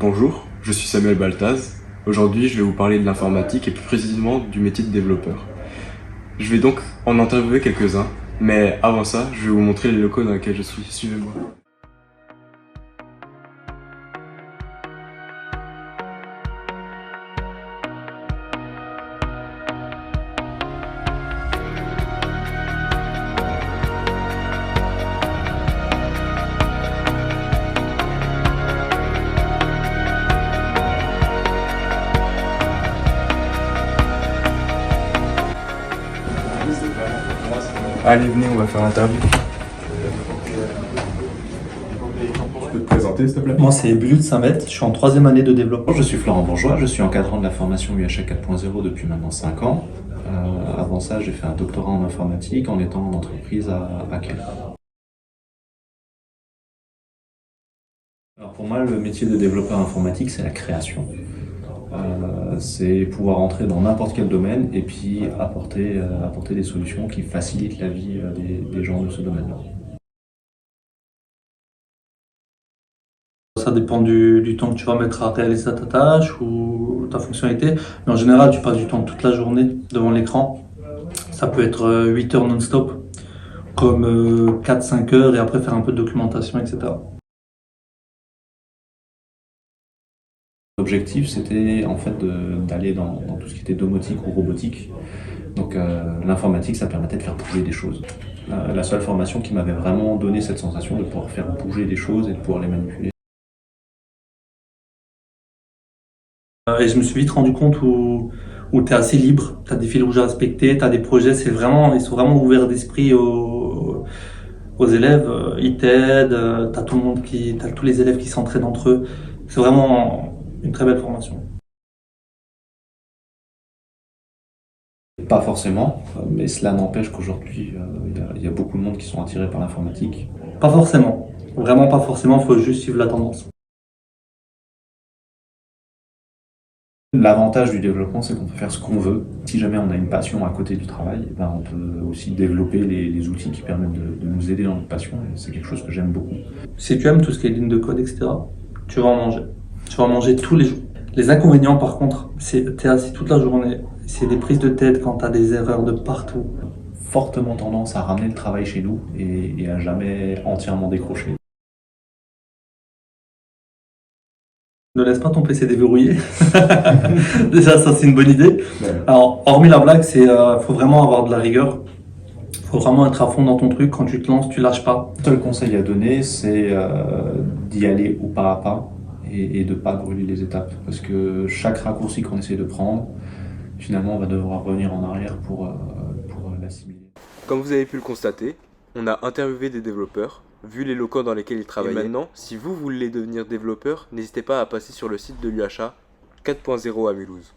Bonjour, je suis Samuel Baltaz. Aujourd'hui, je vais vous parler de l'informatique et plus précisément du métier de développeur. Je vais donc en interviewer quelques-uns, mais avant ça, je vais vous montrer les locaux dans lesquels je suis. Suivez-moi. Allez, venez, on va faire l'interview. Tu peux te présenter, s'il te plaît? Moi, c'est Bulut Samet, je suis en troisième année de développement. Je suis Florent Bourgeois, je suis encadrant de la formation UHA 4.0 depuis maintenant 5 ans. Avant ça, j'ai fait un doctorat en informatique en étant en entreprise à Quel. Alors pour moi, le métier de développeur informatique, c'est la création. C'est pouvoir entrer dans n'importe quel domaine et puis apporter des solutions qui facilitent la vie des gens de ce domaine-là. Ça dépend du temps que tu vas mettre à réaliser ta tâche ou ta fonctionnalité. Mais en général, tu passes du temps toute la journée devant l'écran. Ça peut être 8 heures non-stop, comme 4-5 heures et après faire un peu de documentation, etc. L'objectif, c'était en fait d'aller dans tout ce qui était domotique ou robotique. Donc l'informatique, ça permettait de faire bouger des choses. La seule formation qui m'avait vraiment donné cette sensation de pouvoir faire bouger des choses et de pouvoir les manipuler. Et je me suis vite rendu compte où tu es assez libre, tu as des fils rouges à respecter, tu as des projets, ils sont vraiment ouverts d'esprit aux élèves. Ils t'aident, tu as tous les élèves qui s'entraident entre eux. C'est vraiment une très belle formation. Pas forcément, mais cela n'empêche qu'aujourd'hui, il y a beaucoup de monde qui sont attirés par l'informatique. Pas forcément, vraiment pas forcément, il faut juste suivre la tendance. L'avantage du développement, c'est qu'on peut faire ce qu'on veut. Si jamais on a une passion à côté du travail, ben on peut aussi développer les outils qui permettent de nous aider dans notre passion. Et c'est quelque chose que j'aime beaucoup. Si tu aimes tout ce qui est ligne de code, etc., tu vas en manger. Tu vas en manger tous les jours. Les inconvénients, par contre, c'est t'es assis toute la journée. C'est des prises de tête quand tu as des erreurs de partout. Fortement tendance à ramener le travail chez nous et à jamais entièrement décrocher. Ne laisse pas ton PC déverrouillé. Déjà, ça, c'est une bonne idée. Ouais. Alors, hormis la blague, faut vraiment avoir de la rigueur. Faut vraiment être à fond dans ton truc. Quand tu te lances, tu lâches pas. Le seul conseil à donner, c'est d'y aller au pas à pas et de ne pas brûler les étapes. Parce que chaque raccourci qu'on essaie de prendre, finalement, on va devoir revenir en arrière pour l'assimiler. Comme vous avez pu le constater, on a interviewé des développeurs, vu les locaux dans lesquels ils travaillent. Et maintenant, si vous voulez devenir développeur, n'hésitez pas à passer sur le site de l'UHA 4.0 à Mulhouse.